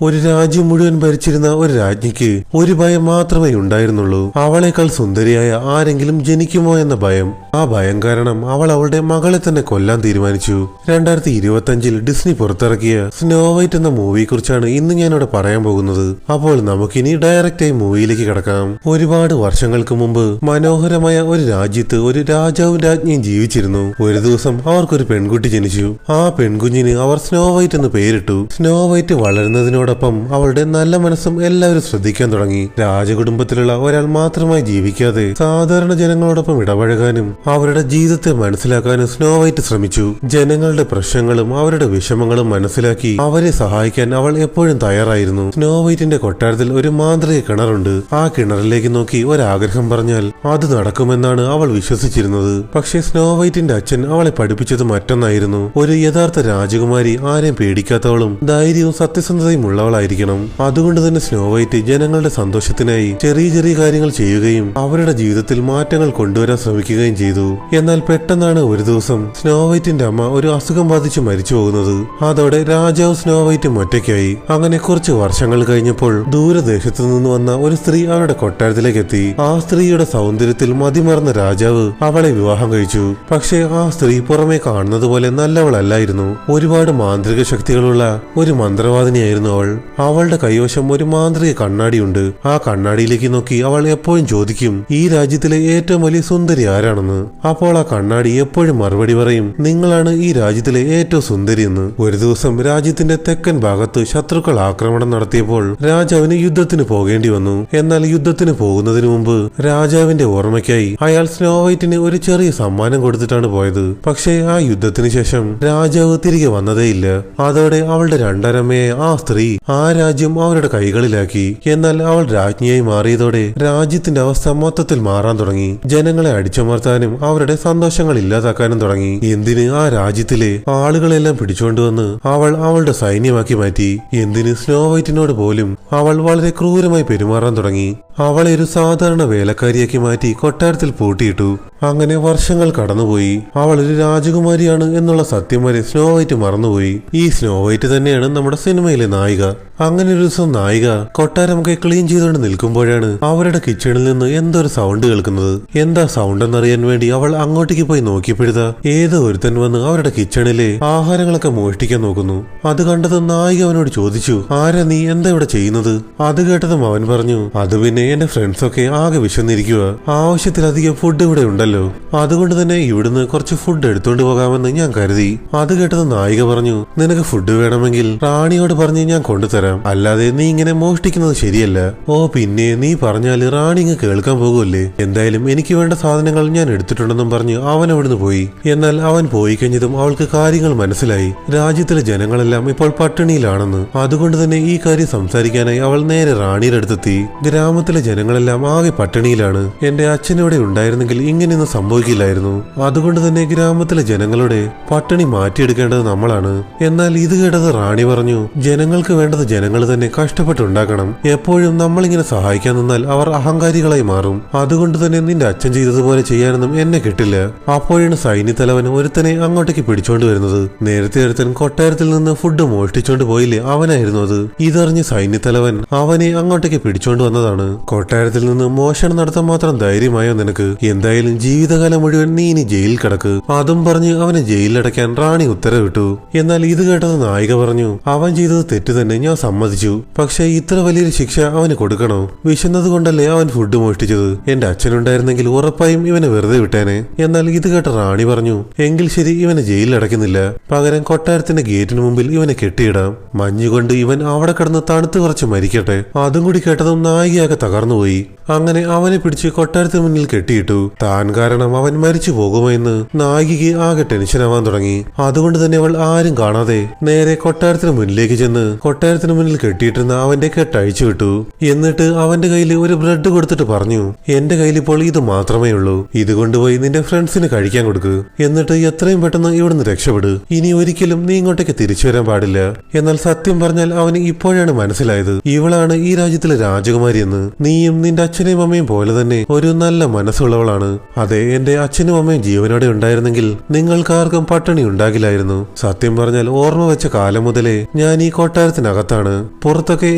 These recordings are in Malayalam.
ഒരു രാജ്യം മുഴുവൻ ഭരിച്ചിരുന്ന ഒരു രാജ്ഞിക്ക് ഒരു ഭയം മാത്രമേ ഉണ്ടായിരുന്നുള്ളൂ. അവളേക്കാൾ സുന്ദരിയായ ആരെങ്കിലും ജനിക്കുമോ എന്ന ഭയം. ആ ഭയം കാരണം അവൾ അവളുടെ മകളെ തന്നെ കൊല്ലാൻ തീരുമാനിച്ചു. 2025 ഡിസ്നി പുറത്തിറക്കിയ സ്നോ വൈറ്റ് എന്ന മൂവിയെ കുറിച്ചാണ് ഇന്ന് ഞാനിവിടെ പറയാൻ പോകുന്നത്. അപ്പോൾ നമുക്കിനി ഡയറക്റ്റായി മൂവിയിലേക്ക് കടക്കാം. ഒരുപാട് വർഷങ്ങൾക്ക് മുമ്പ് മനോഹരമായ ഒരു രാജ്യത്ത് ഒരു രാജാവും രാജ്ഞിയും ജീവിച്ചിരുന്നു. ഒരു ദിവസം അവർക്കൊരു പെൺകുട്ടി ജനിച്ചു. ആ പെൺകുഞ്ഞിന് അവർ സ്നോ വൈറ്റ് എന്ന് പേരിട്ടു. സ്നോ വൈറ്റ് വളരുന്നതിനോടൊപ്പം അവളുടെ നല്ല മനസ്സും എല്ലാവരും ശ്രദ്ധിക്കാൻ തുടങ്ങി. രാജകുടുംബത്തിലുള്ള ഒരാൾ മാത്രമായി ജീവിക്കാതെ സാധാരണ ജനങ്ങളോടൊപ്പം ഇടപഴകാനും അവരുടെ ജീവിതത്തെ മനസ്സിലാക്കാനും സ്നോ വൈറ്റ് ശ്രമിച്ചു. ജനങ്ങളുടെ പ്രശ്നങ്ങളും അവരുടെ വിഷമങ്ങളും മനസ്സിലാക്കി അവരെ സഹായിക്കാൻ അവൾ എപ്പോഴും തയ്യാറായിരുന്നു. സ്നോ വൈറ്റിന്റെ കൊട്ടാരത്തിൽ ഒരു മാന്ത്രിക കിണറുണ്ട്. ആ കിണറിലേക്ക് നോക്കി ഒരാഗ്രഹം പറഞ്ഞാൽ അത് നടക്കുമെന്നാണ് അവൾ വിശ്വസിച്ചിരുന്നത്. പക്ഷേ സ്നോ വൈറ്റിന്റെ അച്ഛൻ അവളെ പഠിപ്പിച്ചത് മറ്റൊന്നായിരുന്നു. ഒരു യഥാർത്ഥ രാജകുമാരി ആരെയും പേടിക്കാത്തവളും ധൈര്യവും സത്യസന്ധതയും ഉള്ളവളായിരിക്കണം. അതുകൊണ്ട് തന്നെ സ്നോ വൈറ്റ് ജനങ്ങളുടെ സന്തോഷത്തിനായി ചെറിയ ചെറിയ കാര്യങ്ങൾ ചെയ്യുകയും അവരുടെ ജീവിതത്തിൽ മാറ്റങ്ങൾ കൊണ്ടുവരാൻ ശ്രമിക്കുകയും ചെയ്തു. എന്നാൽ പെട്ടെന്നാണ് ഒരു ദിവസം സ്നോ വൈറ്റിന്റെ അമ്മ ഒരു അസുഖം ബാധിച്ച് മരിച്ചു പോകുന്നത്. അതോടെ രാജാവ് സ്നോ വൈറ്റും ഒറ്റയ്ക്കായി. അങ്ങനെ കുറച്ച് വർഷങ്ങൾ കഴിഞ്ഞപ്പോൾ ദൂരദേശത്തു നിന്ന് വന്ന ഒരു സ്ത്രീ അവരുടെ കൊട്ടാരത്തിലേക്ക് എത്തി. ആ സ്ത്രീയുടെ സൗന്ദര്യത്തിൽ മതിമറന്ന രാജാവ് അവളെ വിവാഹം കഴിച്ചു. പക്ഷേ ആ സ്ത്രീ പുറമെ കാണുന്നത് പോലെ നല്ലവളല്ലായിരുന്നു. ഒരുപാട് മാന്ത്രിക ശക്തികളുള്ള ഒരു മന്ത്രവാദിനിയായിരുന്നു അവൾ. അവളുടെ കൈവശം ഒരു മാന്ത്രിക കണ്ണാടിയുണ്ട്. ആ കണ്ണാടിയിലേക്ക് നോക്കി അവൾ എപ്പോഴും ചോദിക്കും, ഈ രാജ്യത്തിലെ ഏറ്റവും വലിയ സുന്ദരി ആരാണെന്ന്. അപ്പോൾ ആ കണ്ണാടി എപ്പോഴും മറുപടി പറയും, നിങ്ങളാണ് ഈ രാജ്യത്തിലെ ഏറ്റവും സുന്ദരിയെന്ന്. ഒരു ദിവസം രാജ്യത്തിന്റെ തെക്കൻ ഭാഗത്ത് ശത്രുക്കൾ ആക്രമണം നടത്തിയപ്പോൾ രാജാവിന് യുദ്ധത്തിന് പോകേണ്ടി വന്നു. എന്നാൽ യുദ്ധത്തിന് പോകുന്നതിന് മുമ്പ് രാജാവിന്റെ ഓർമ്മയ്ക്കായി അയാൾ സ്നോ വൈറ്റിന് ഒരു ചെറിയ സമ്മാനം കൊടുത്തിട്ടാണ് പോയത്. പക്ഷേ ആ യുദ്ധത്തിന് ശേഷം രാജാവ് തിരികെ വന്നതേയില്ല. അതോടെ അവളുടെ രണ്ടരമ്മയെ ആ സ്ത്രീ ആ രാജ്യം അവരുടെ കൈകളിലാക്കി. എന്നാൽ അവൾ രാജ്ഞിയായി മാറിയതോടെ രാജ്യത്തിന്റെ അവസ്ഥ മൊത്തത്തിൽ മാറാൻ തുടങ്ങി. ജനങ്ങളെ അടിച്ചമർത്താനും അവരുടെ സന്തോഷങ്ങൾ ഇല്ലാതാക്കാനും തുടങ്ങി. എന്തിന് ആ രാജ്യത്തിലെ ആളുകളെല്ലാം പിടിച്ചുകൊണ്ടുവന്ന് അവൾ അവളുടെ സൈന്യമാക്കി മാറ്റി. എന്തിന് സ്നോ വൈറ്റിനോട് പോലും അവൾ വളരെ ക്രൂരമായി പെരുമാറാൻ തുടങ്ങി. അവളെ ഒരു സാധാരണ വേലക്കാരിയാക്കി മാറ്റി കൊട്ടാരത്തിൽ പൂട്ടിയിട്ടു. അങ്ങനെ വർഷങ്ങൾ കടന്നുപോയി. അവൾ ഒരു രാജകുമാരിയാണ് എന്നുള്ള സത്യം വരെ സ്നോ വൈറ്റ് മറന്നുപോയി. ഈ സ്നോ വൈറ്റ് തന്നെയാണ് നമ്മുടെ സിനിമയിലെ നായിക. അങ്ങനെ ഒരു ദിവസം നായിക കൊട്ടാരമൊക്കെ ക്ലീൻ ചെയ്തുകൊണ്ട് നിൽക്കുമ്പോഴാണ് അവരുടെ കിച്ചണിൽ നിന്ന് എന്തൊരു സൗണ്ട് കേൾക്കുന്നത്. എന്താ സൗണ്ട് എന്നറിയാൻ വേണ്ടി അവൾ അങ്ങോട്ടേക്ക് പോയി നോക്കിയപ്പോഴാ ഏതോ ഒരുത്തൻ വന്ന് അവരുടെ കിച്ചണിലെ ആഹാരങ്ങളൊക്കെ മോഷ്ടിക്കാൻ നോക്കുന്നു. അത് കണ്ടത് നായിക അവനോട് ചോദിച്ചു, ആരാ നീ, എന്താ ഇവിടെ ചെയ്യുന്നത്? അത് കേട്ടതും അവൻ പറഞ്ഞു, അത് പിന്നെ എന്റെ ഫ്രണ്ട്സൊക്കെ ആകെ വിശന്നിരിക്കുക, ആവശ്യത്തിലധികം ഫുഡ് ഇവിടെ ഉണ്ടല്ലോ, അതുകൊണ്ട് തന്നെ ഇവിടുന്ന് കുറച്ച് ഫുഡ് എടുത്തോണ്ട് പോകാമെന്ന് ഞാൻ കരുതി. അത് കേട്ടത് നായിക പറഞ്ഞു, നിനക്ക് ഫുഡ് വേണമെങ്കിൽ റാണിയോട് പറഞ്ഞ് ഞാൻ കൊണ്ടുതരാം, അല്ലാതെ നീ ഇങ്ങനെ മോഷ്ടിക്കുന്നത് ശരിയല്ല. ഓ പിന്നെ നീ പറഞ്ഞാല് റാണി ഇങ്ങ് കേൾക്കാൻ പോകുമല്ലേ, എന്തായാലും എനിക്ക് വേണ്ട സാധനങ്ങൾ ഞാൻ എടുത്തിട്ടുണ്ടെന്നും പറഞ്ഞ് അവൻ അവിടുന്ന് പോയി. എന്നാൽ അവൻ പോയി കഴിഞ്ഞതും അവൾക്ക് കാര്യങ്ങൾ മനസ്സിലായി. രാജ്യത്തിലെ ജനങ്ങളെല്ലാം ഇപ്പോൾ പട്ടിണിയിലാണെന്ന്. അതുകൊണ്ട് തന്നെ ഈ കാര്യം സംസാരിക്കാനായി അവൾ നേരെ റാണിയുടെ അടുത്തെത്തി. ഗ്രാമത്തിലെ ജനങ്ങളെല്ലാം ആകെ പട്ടിണിയിലാണ്. എന്റെ അച്ഛനിവിടെ ഉണ്ടായിരുന്നെങ്കിൽ ഇങ്ങനെയൊന്നും സംഭവിക്കില്ലായിരുന്നു. അതുകൊണ്ട് തന്നെ ഗ്രാമത്തിലെ ജനങ്ങളുടെ പട്ടിണി മാറ്റിയെടുക്കേണ്ടത് നമ്മളാണ്. എന്നാൽ ഇത് കേട്ടത് റാണി പറഞ്ഞു, ജനങ്ങൾക്ക് വേണ്ടത് ജനങ്ങൾ തന്നെ കഷ്ടപ്പെട്ടുണ്ടാക്കണം. എപ്പോഴും നമ്മളിങ്ങനെ സഹായിക്കാൻ നിന്നാൽ അവർ അഹങ്കാരികളായി മാറും. അതുകൊണ്ട് തന്നെ നിന്റെ അച്ഛൻ ചെയ്തതുപോലെ ചെയ്യാനൊന്നും എന്നെ കിട്ടില്ല. അപ്പോഴാണ് സൈന്യത്തലവൻ ഒരുത്തനെ അങ്ങോട്ടേക്ക് പിടിച്ചോണ്ട് വരുന്നത്. നേരത്തെ ഒരുത്തൻ കൊട്ടാരത്തിൽ നിന്ന് ഫുഡ് മോഷ്ടിച്ചോണ്ട് പോയില്ലേ, അവനായിരുന്നു അത്. ഇതറിഞ്ഞ് സൈന്യത്തലവൻ അവനെ അങ്ങോട്ടേക്ക് പിടിച്ചോണ്ട് വന്നതാണ്. കൊട്ടാരത്തിൽ നിന്ന് മോഷണം നടത്താൻ മാത്രം ധൈര്യമായോ നിനക്ക്? എന്തായാലും ജീവിതകാലം മുഴുവൻ നീ ഇനി ജയിലിൽ കിടക്ക്. അതും പറഞ്ഞ് അവനെ ജയിലിലടയ്ക്കാൻ റാണി ഉത്തരവിട്ടു. എന്നാൽ ഇത് കേട്ടത് നായിക പറഞ്ഞു, അവൻ ചെയ്തത് തെറ്റ് തന്നെ, ഞാൻ സമ്മതിച്ചു. പക്ഷെ ഇത്ര വലിയൊരു ശിക്ഷ അവന് കൊടുക്കണോ? വിശന്നത് കൊണ്ടല്ലേ അവൻ ഫുഡ് മോഷ്ടിച്ചത്. എന്റെ അച്ഛനുണ്ടായിരുന്നെങ്കിൽ ഉറപ്പായും ഇവനെ വെറുതെ വിട്ടേനെ. എന്നാൽ ഇത് കേട്ട റാണി പറഞ്ഞു, എങ്കിൽ ശരി, ഇവനെ ജയിലിൽ അടയ്ക്കുന്നില്ല, പകരം കൊട്ടാരത്തിന്റെ ഗേറ്റിന് മുമ്പിൽ ഇവനെ കെട്ടിയിടാം. മഞ്ഞുകൊണ്ട് ഇവൻ അവിടെ കിടന്ന് തണുത്ത് കുറച്ച് മരിക്കട്ടെ. അതും കൂടി കേട്ടതും നായികയാകെ തകർന്നുപോയി. അങ്ങനെ അവനെ പിടിച്ച് കൊട്ടാരത്തിന് മുന്നിൽ കെട്ടിയിട്ടു. താൻ കാരണം അവൻ മരിച്ചു പോകുമോ എന്ന് നായികയ്ക്ക് ആകെ ടെൻഷനാവാൻ തുടങ്ങി. അതുകൊണ്ട് തന്നെ അവൾ ആരും കാണാതെ നേരെ കൊട്ടാരത്തിന് മുന്നിലേക്ക് ചെന്ന് കൊട്ടാരത്തിന് മുന്നിൽ കെട്ടിയിട്ടിരുന്ന അവന്റെ കെട്ടഴിച്ചു വിട്ടു. എന്നിട്ട് അവന്റെ കയ്യിൽ ഒരു ബ്രെഡ് കൊടുത്തിട്ട് പറഞ്ഞു, എന്റെ കയ്യിൽ ഇപ്പോൾ ഇത് മാത്രമേ ഉള്ളൂ, ഇത് കൊണ്ടുപോയി നിന്റെ ഫ്രണ്ട്സിന് കഴിക്കാൻ കൊടുക്ക്. എന്നിട്ട് എത്രയും പെട്ടെന്ന് ഇവിടുന്ന് രക്ഷപ്പെടു. ഇനി ഒരിക്കലും നീ ഇങ്ങോട്ടേക്ക് തിരിച്ചു വരാൻ പാടില്ല. എന്നാൽ സത്യം പറഞ്ഞാൽ അവന് ഇപ്പോഴാണ് മനസ്സിലായത്, ഇവളാണ് ഈ രാജ്യത്തിലെ രാജകുമാരി എന്ന്. നീയും നിന്റെ അച്ഛൻ അച്ഛനെയും അമ്മയും പോലെ തന്നെ ഒരു നല്ല മനസ്സുള്ളവളാണ്. അതെ, എന്റെ അച്ഛനും അമ്മയും ജീവനോടെ ഉണ്ടായിരുന്നെങ്കിൽ നിങ്ങൾക്കാർക്കും പട്ടിണി ഉണ്ടാകില്ലായിരുന്നു. സത്യം പറഞ്ഞാൽ ഓർമ്മ വെച്ച കാലം മുതലേ ഞാൻ ഈ കൊട്ടാരത്തിനകത്താണ്. പുറത്തൊക്കെ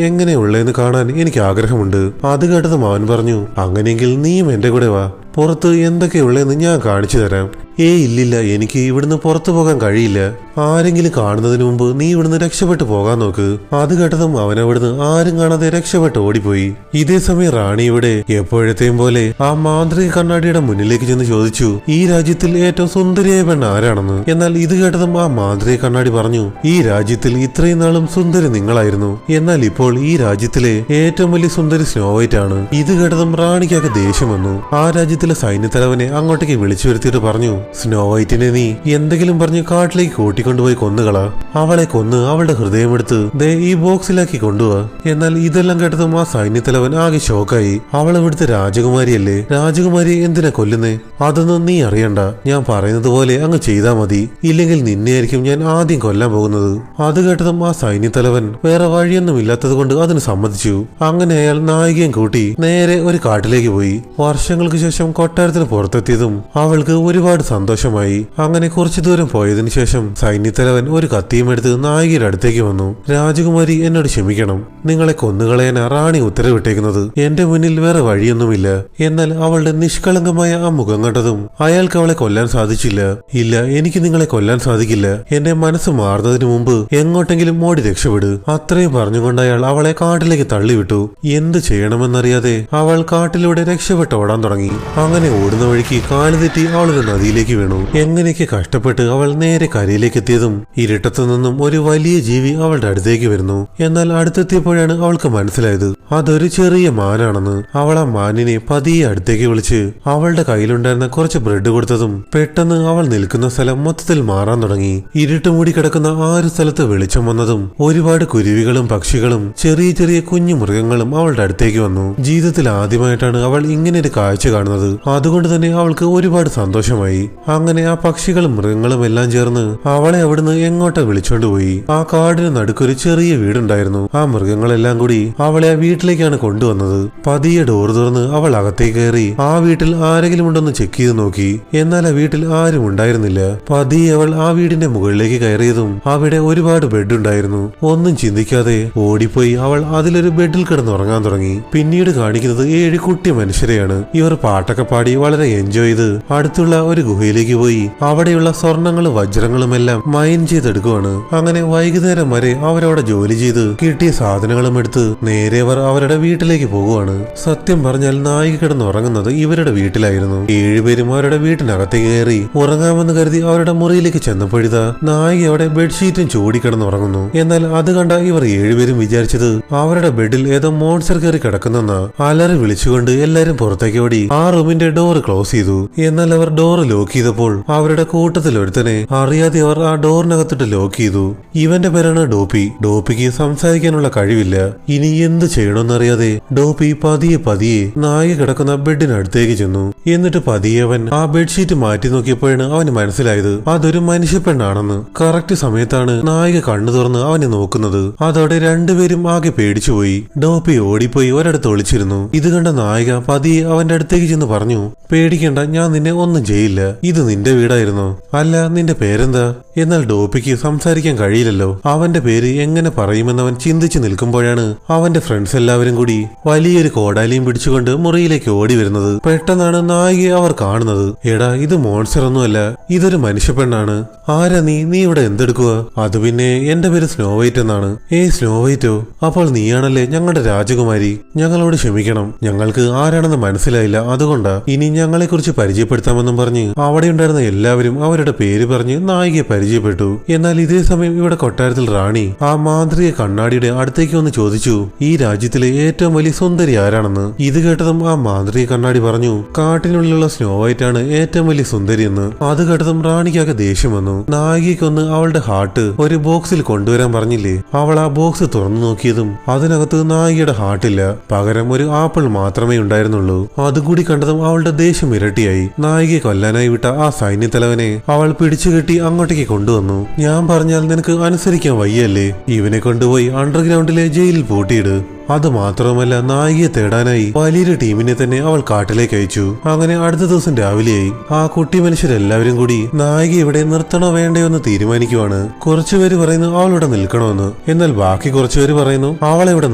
എങ്ങനെയുള്ളതെന്ന് കാണാൻ എനിക്ക് ആഗ്രഹമുണ്ട്. അത് കേട്ടതും അവൻ പറഞ്ഞു, അങ്ങനെയെങ്കിൽ നീയും എന്റെ കൂടെ വാ, പുറത്ത് എന്തൊക്കെയുള്ളതെന്ന് ഞാൻ കാണിച്ചു തരാം. ഇല്ലില്ല, എനിക്ക് ഇവിടുന്ന് പുറത്തു പോകാൻ കഴിയില്ല. ആരെങ്കിലും കാണുന്നതിന് മുമ്പ് നീ ഇവിടുന്ന് രക്ഷപ്പെട്ടു പോകാൻ നോക്ക്. അത് കേട്ടതും അവൻ അവിടുന്ന് ആരും കാണാതെ രക്ഷപ്പെട്ട് ഓടിപ്പോയി. ഇതേ സമയം റാണി ഇവിടെ എപ്പോഴത്തെയും പോലെ ആ മാന്ത്രിക കണ്ണാടിയുടെ മുന്നിലേക്ക് ചെന്ന് ചോദിച്ചു, ഈ രാജ്യത്തിൽ ഏറ്റവും സുന്ദരിയായ പെണ്ണ് ആരാണെന്ന്. എന്നാൽ ഇത് കേട്ടതും ആ മാന്ത്രിക കണ്ണാടി പറഞ്ഞു, ഈ രാജ്യത്തിൽ ഇത്രയും നാളും സുന്ദരി നിങ്ങളായിരുന്നു. എന്നാൽ ഇപ്പോൾ ഈ രാജ്യത്തിലെ ഏറ്റവും വലിയ സുന്ദരി സ്നോ വൈറ്റ് ആണ്. ഇത് കേട്ടതും റാണിക്കൊക്കെ ദേഷ്യം വന്നു. ആ രാജ്യത്തിലെ സൈന്യത്തലവനെ അങ്ങോട്ടേക്ക് വിളിച്ചു വരുത്തിയിട്ട് പറഞ്ഞു, സ്നോ വൈറ്റിനെ നീ എന്തെങ്കിലും പറഞ്ഞ് കാട്ടിലേക്ക് കൂട്ടിക്കൊണ്ടുപോയി കൊന്നുകളാ. അവളെ കൊന്ന് അവളുടെ ഹൃദയമെടുത്ത് ദേ ഈ ബോക്സിലാക്കി കൊണ്ടുപോവാ. എന്നാൽ ഇതെല്ലാം കേട്ടതും ആ സൈന്യത്തലവൻ ആകെ ഷോക്കായി. അവൾ ഇവിടുത്തെ രാജകുമാരിയല്ലേ, രാജകുമാരിയെ എന്തിനാ കൊല്ലുന്നേ? അതൊന്നും നീ അറിയണ്ട, ഞാൻ പറയുന്നത് പോലെ അങ്ങ് ചെയ്താ മതി, ഇല്ലെങ്കിൽ നിന്നെയായിരിക്കും ഞാൻ ആദ്യം കൊല്ലാൻ പോകുന്നത്. അത് കേട്ടതും ആ സൈന്യത്തലവൻ വേറെ വഴിയൊന്നും ഇല്ലാത്തത് കൊണ്ട് അതിന് സമ്മതിച്ചു. അങ്ങനെ അയാൾ നായികയും കൂട്ടി നേരെ ഒരു കാട്ടിലേക്ക് പോയി. വർഷങ്ങൾക്ക് ശേഷം കൊട്ടാരത്തിന് പുറത്തെത്തിയതും അവൾക്ക് ഒരുപാട് സന്തോഷമായി. അങ്ങനെ കുറച്ചു ദൂരം പോയതിനു ശേഷം സൈന്യത്തലവൻ ഒരു കത്തിയും എടുത്ത് നായികയുടെ അടുത്തേക്ക് വന്നു. രാജകുമാരി, എന്നോട് ക്ഷമിക്കണം, നിങ്ങളെ കൊന്നുകളയാനാ റാണി ഉത്തരവിട്ടേക്കുന്നത്. എന്റെ മുന്നിൽ വേറെ വഴിയൊന്നുമില്ല. എന്നാൽ അവളുടെ നിഷ്കളങ്കമായ ആ മുഖം കണ്ടതും അയാൾക്ക് അവളെ കൊല്ലാൻ സാധിച്ചില്ല. ഇല്ല, എനിക്ക് നിങ്ങളെ കൊല്ലാൻ സാധിക്കില്ല. എന്റെ മനസ്സ് മാറുന്നതിന് മുമ്പ് എങ്ങോട്ടെങ്കിലും ഓടി രക്ഷപ്പെടു. അത്രയും പറഞ്ഞുകൊണ്ട് അയാൾ അവളെ കാട്ടിലേക്ക് തള്ളിവിട്ടു. എന്ത് ചെയ്യണമെന്നറിയാതെ അവൾ കാട്ടിലൂടെ രക്ഷപ്പെട്ട് ഓടാൻ തുടങ്ങി. അങ്ങനെ ഓടുന്ന വഴിക്ക് കാലുതെറ്റി അവളൊരു നദിയിലേക്ക് വീണു. എങ്ങനെയൊക്കെ കഷ്ടപ്പെട്ട് അവൾ നേരെ കരയിലേക്ക് എത്തിയതും ഇരുട്ടത്തു നിന്നും ഒരു വലിയ ജീവി അവളുടെ അടുത്തേക്ക് വരുന്നു. എന്നാൽ അടുത്തെത്തിയപ്പോഴാണ് അവൾക്ക് മനസ്സിലായത് അതൊരു ചെറിയ മാനാണെന്ന്. അവൾ ആ മാനിനെ പതിയെ അടുത്തേക്ക് വിളിച്ച് അവളുടെ കയ്യിലുണ്ടായിരുന്ന കുറച്ച് ബ്രെഡ് കൊടുത്തതും പെട്ടെന്ന് അവൾ നിൽക്കുന്ന സ്ഥലം മൊത്തത്തിൽ മാറാൻ തുടങ്ങി. ഇരുട്ട് മൂടി കിടക്കുന്ന ആ ഒരു സ്ഥലത്ത് വെളിച്ചം വന്നതും ഒരുപാട് കുരുവികളും പക്ഷികളും ചെറിയ ചെറിയ കുഞ്ഞു മൃഗങ്ങളും അവളുടെ അടുത്തേക്ക് വന്നു. ജീവിതത്തിൽ ആദ്യമായിട്ടാണ് അവൾ ഇങ്ങനെ ഒരു കാഴ്ച കാണുന്നത്. അതുകൊണ്ട് തന്നെ അവൾക്ക് ഒരുപാട് സന്തോഷമായി. അങ്ങനെ ആ പക്ഷികളും മൃഗങ്ങളും എല്ലാം ചേർന്ന് അവളെ അവിടുന്ന് എങ്ങോട്ടാ വിളിച്ചോണ്ടുപോയി. ആ കാടിന് നടുക്കൊരു ചെറിയ വീടുണ്ടായിരുന്നു. ആ മൃഗങ്ങളെല്ലാം കൂടി അവളെ ആ വീട്ടിലേക്കാണ് കൊണ്ടുവന്നത്. പതിയെ ഡോർ തുറന്ന് അവൾ അകത്തേക്ക് കയറി ആ വീട്ടിൽ ആരെങ്കിലും ഉണ്ടെന്ന് ചെക്ക് ചെയ്ത് നോക്കി. എന്നാൽ ആ വീട്ടിൽ ആരും ഉണ്ടായിരുന്നില്ല. പതിയെ അവൾ ആ വീടിന്റെ മുകളിലേക്ക് കയറിയതും അവിടെ ഒരുപാട് ബെഡ് ഉണ്ടായിരുന്നു. ഒന്നും ചിന്തിക്കാതെ ഓടിപ്പോയി അവൾ അതിലൊരു ബെഡിൽ കിടന്നുറങ്ങാൻ തുടങ്ങി. പിന്നീട് കാണിക്കുന്നത് 7 കുട്ടി മനുഷ്യരെയാണ്. ഇവർ പാട്ടൊക്കെ പാടി വളരെ എൻജോയ് ചെയ്ത് അടുത്തുള്ള ഒരു ഗുഹയിലേക്ക് പോയി അവിടെയുള്ള സ്വർണങ്ങളും വജ്രങ്ങളും എല്ലാം മൈൻ ചെയ്തെടുക്കുവാണ്. അങ്ങനെ വൈകുന്നേരം വരെ അവരവിടെ ജോലി ചെയ്ത് കിട്ടിയ സാധനങ്ങളും എടുത്ത് നേരെ അവർ അവരുടെ വീട്ടിലേക്ക് പോകുവാണ്. സത്യം പറഞ്ഞാൽ നായിക കിടന്നുറങ്ങുന്നത് ഇവരുടെ വീട്ടിലായിരുന്നു. 7 പേരും അവരുടെ വീട്ടിനകത്തേക്ക് കയറി ഉറങ്ങാമെന്ന് കരുതി അവരുടെ മുറിയിലേക്ക് ചെന്നപ്പോഴിതാ നായിക അവിടെ ബെഡ്ഷീറ്റും ചൂടിക്കിടന്നുറങ്ങുന്നു. എന്നാൽ അത് കണ്ട ഇവർ 7 പേരും വിചാരിച്ചത് അവരുടെ ബെഡിൽ ഏതോ മോൺസ്റ്റർ കയറി കിടക്കുന്നെന്നാ. അലറി വിളിച്ചുകൊണ്ട് എല്ലാരും പുറത്തേക്ക് ഓടി ആ റൂമിന്റെ ഡോർ ക്ലോസ് ചെയ്തു. എന്നാൽ അവർ ഡോർ ലോക്ക് ചെയ്തപ്പോൾ അവരുടെ കൂട്ടത്തിൽ ഒരുത്തനെ അറിയാതെ അവർ ആ ഡോറിനകത്തിട്ട് ലോക്ക് ചെയ്തു. ഇവന്റെ പേരാണ് ഡോപ്പി. ഡോപ്പിക്ക് സംസാരിക്കാനുള്ള കഴിവില്ല. ഇനി എന്ത് ചെയ്യണമെന്നറിയാതെ ഡോപ്പി പതിയെ പതിയെ നായിക കിടക്കുന്ന ബെഡിനടുത്തേക്ക് ചെന്നു. എന്നിട്ട് പതിയെ അവൻ ആ ബെഡ്ഷീറ്റ് മാറ്റി നോക്കിയപ്പോഴാണ് അവന് മനസ്സിലായത് അതൊരു മനുഷ്യപ്പെണ്ണാണെന്ന്. കറക്റ്റ് സമയത്താണ് നായിക കണ്ണു തുറന്ന് അവനെ നോക്കുന്നത്. അതോടെ രണ്ടുപേരും ആകെ പേടിച്ചുപോയി. ഡോപ്പി ഓടിപ്പോയി ഒരിടത്ത് ഒളിച്ചിരുന്നു. ഇത് കണ്ട നായിക പതിയെ അവന്റെ അടുത്തേക്ക് ചെന്ന് പറഞ്ഞു, പേടിക്കണ്ട, ഞാൻ നിന്നെ ഒന്നും ചെയ്യില്ല. ഇത് നിന്റെ വീടായിരുന്നോ? അല്ല, നിന്റെ പേരെന്താ? എന്നാൽ ഡോപ്പിക്ക് സംസാരിക്കാൻ കഴിയില്ലല്ലോ. അവന്റെ പേര് എങ്ങനെ പറയുമെന്നവൻ ചിന്തിച്ചു നിൽക്കുമ്പോഴാണ് അവന്റെ ഫ്രണ്ട്സ് എല്ലാവരും കൂടി വലിയൊരു കോടാലിയും പിടിച്ചുകൊണ്ട് മുറിയിലേക്ക് ഓടി വരുന്നത്. പെട്ടെന്നാണ് നായികയെ അവർ കാണുന്നത്. എടാ, ഇത് മോൺസ്റ്റർ ഒന്നുമല്ല, ഇതൊരു മനുഷ്യപ്പെണ്ണാണ്. ആരാ നീ? നീ ഇവിടെ എന്തെടുക്കുക? അത് പിന്നെ എന്റെ പേര് സ്നോ വൈറ്റ് എന്നാണ്. സ്നോ വൈറ്റോ? അപ്പോൾ നീയാണല്ലേ ഞങ്ങളുടെ രാജകുമാരി. ഞങ്ങളോട് ക്ഷമിക്കണം, ഞങ്ങൾക്ക് ആരാണെന്ന് മനസ്സിലായില്ല, അതുകൊണ്ടാ. ഇനി ഞങ്ങളെ കുറിച്ച് പരിചയപ്പെടുത്താമെന്നും പറഞ്ഞ് അവിടെ ഉണ്ടായിരുന്ന എല്ലാവരും അവരുടെ പേര് പറഞ്ഞ് നായികയെ പരിചയപ്പെട്ടു. എന്നാൽ ഇതേ സമയം ഇവിടെ കൊട്ടാരത്തിൽ റാണി ആ മാന്ത്രിക കണ്ണാടിയുടെ അടുത്തേക്ക് വന്ന് ചോദിച്ചു, ഈ രാജ്യത്തിലെ ഏറ്റവും വലിയ സുന്ദരി ആരാണെന്ന്. ഇത് കേട്ടതും ആ മാന്ത്രിക കണ്ണാടി പറഞ്ഞു, കാട്ടിനുള്ളിലുള്ള സ്നോ വൈറ്റ് ആണ് ഏറ്റവും വലിയ സുന്ദരി എന്ന്. അത് കേട്ടതും റാണിക്കൊക്കെ ദേഷ്യം വന്നു. നായികയ്ക്കൊന്ന് അവളുടെ ഹാർട്ട് ഒരു ബോക്സിൽ കൊണ്ടുവരാൻ പറഞ്ഞില്ലേ. അവൾ ആ ബോക്സ് തുറന്നു നോക്കിയതും അതിനകത്ത് നായികയുടെ ഹാർട്ടില്ല, പകരം ഒരു ആപ്പിൾ മാത്രമേ ഉണ്ടായിരുന്നുള്ളൂ. അതുകൂടി കണ്ടതും കേട്ടതും അവളുടെ ദേഷ്യം ഇരട്ടിയായി. നായികയെ കൊല്ലാനായി വിട്ട ആ സൈന്യത്തലവനെ അവൾ പിടിച്ചുകെട്ടി അങ്ങോട്ടേക്ക് കൊണ്ടുവന്നു. ഞാൻ പറഞ്ഞാൽ നിനക്ക് അനുസരിക്കാൻ വയ്യല്ലേ? ഇവനെ കൊണ്ടുപോയി അണ്ടർഗ്രൗണ്ടിലെ ജയിലിൽ പൂട്ടിയിട്. അത് മാത്രമല്ല, നായികയെ തേടാനായി വലിയൊരു ടീമിനെ തന്നെ അവൾ കാട്ടിലേക്ക് അയച്ചു. അങ്ങനെ അടുത്ത ദിവസം രാവിലെയായി. ആ കുട്ടി മനുഷ്യരെല്ലാവരും കൂടി നായിക ഇവിടെ നിർത്തണോ വേണ്ടയോ എന്ന് തീരുമാനിക്കുവാണ്. കുറച്ചുപേര് പറയുന്നു അവളിവിടെ നിൽക്കണമെന്ന്, എന്നാൽ ബാക്കി കുറച്ചുപേര് പറയുന്നു അവളെ ഇവിടെ